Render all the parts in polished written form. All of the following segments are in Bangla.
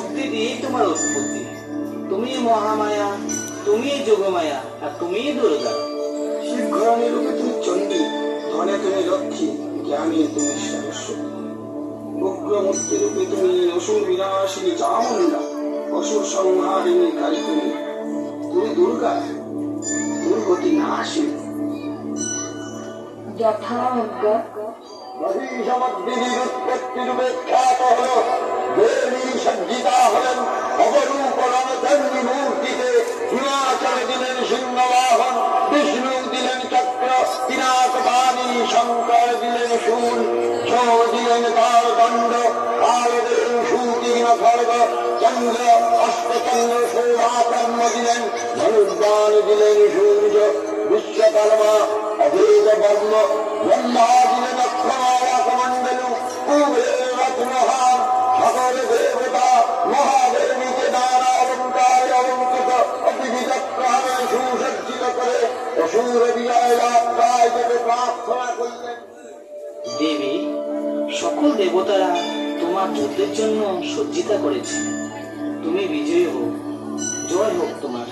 শক্তি দিয়েই তোমার উৎপত্তি। তুমি মহামায়া, তুমি যোগমায়া, আর তুমি দুর্গা। শিবঘরাণী রূপে তুমি চণ্ডী, ধনে তুমি লক্ষ্মী, জ্ঞানে তুমি সরস্বতী। উগ্রমূর্তি রূপে তুমি অসুর বিনাশিনী চামুণ্ডা, অসুর সংহারিণী কালী তুমি। তুমি দুর্গা, দুর্গতি নাশিনী। যথাজ্ঞা। মহিষমর্দিনীর উৎপত্তি রূপে খ্যাত হল দেবী সজ্জিতা হলেন অবরূপ রণচণ্ডী মূর্তিতে। হিমাচলে দিলেন সিংহবাহন, বিষ্ণু দিলেন চক্র, পিনাকপাণি, শঙ্কর দিলেন শূল, ছ দিলেন তার দণ্ড, কাল দিলেন সুতীর্ণ খড়গ, চন্দ্র অষ্টচন্দ্র শোভাকর্ম দিলেন, ধনুর্বাণ দিলেন সূর্য, বিশ্বকর্মা অভেদ বর্ণ, ব্রহ্মা দিলেন অক্ষমায়াক মণ্ডলু, কুবের রত্নহার, সাগর দেবতা মহাদেবীকে নানা অলঙ্কারে অলঙ্কৃত অবিবিধক্রমে সুসজ্জিত করে অসুর বিজয় যাত্রায় যেতে প্রার্থনা করলেন। দেবী, সকল দেবতারা তোমার যুদ্ধের জন্য সজ্জিতা করেছে। তুমি বিজয়ী হও, জয় হোক তোমার।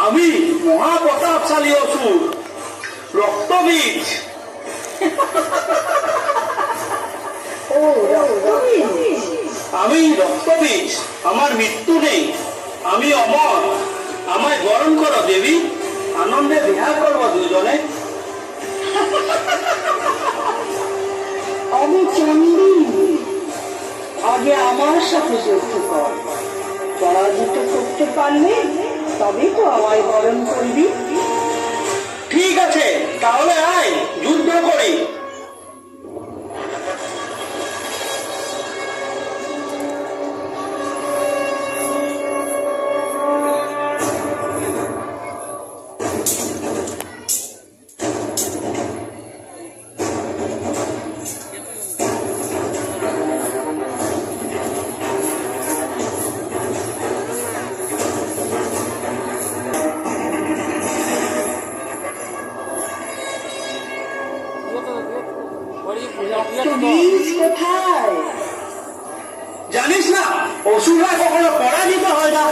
আমি মহাপ্রতাপশালী অসুর রক্তবীজ। ও রক্তবীজ। আমি রক্তবীজ, আমার মৃত্যু নেই, আমি অমর। আমায় বরণ করো দেবী, আনন্দে বিহার করবো দুজনে। আমি চন্ডী, আগে আমার সাথে যুদ্ধ কর। পরাজিত করতে পারলে তবে তো আমায় বরণ করবি। ঠিক আছে, তাহলে আয় যুদ্ধ করি। রক্তবীজ কোথায়? জানিস না, অসুররা কখনো পরাজিত হয় না।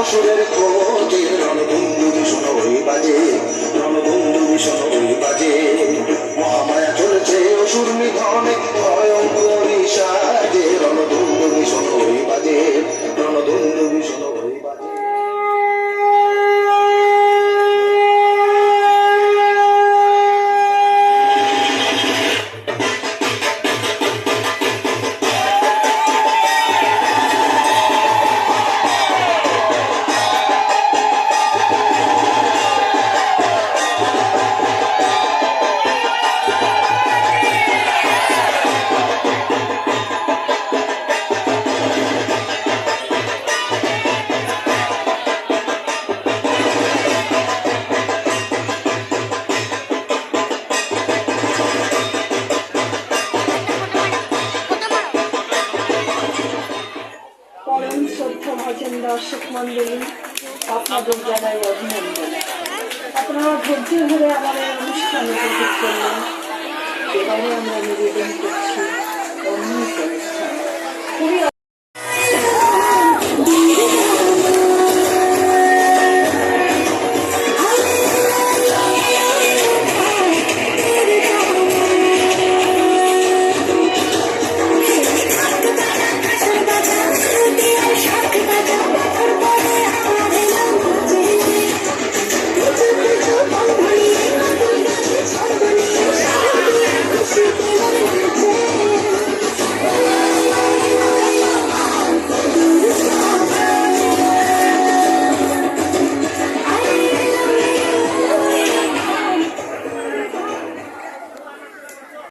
অসুরের খোঁজে রণবন্ধু ভীষণ ওই বাজে, রণবন্ধু ভীষণ ওই বাজে। মহামায়া চলেছে অসুর নিধনে ভয়ঙ্করী সাজে, রণবন্ধু ভীষণ ওই বাজে, রণবন্ধু ভীষণ ওই বাজে। পরম শ্রদ্ধা ভাজন দর্শক মন্ডলী, আপনাদের জানাই অভিনন্দন। আপনারা ধৈর্য ধরে আমাদের অনুষ্ঠান উপভোগ করলেন। এবারে আমরা নিবেদন করছি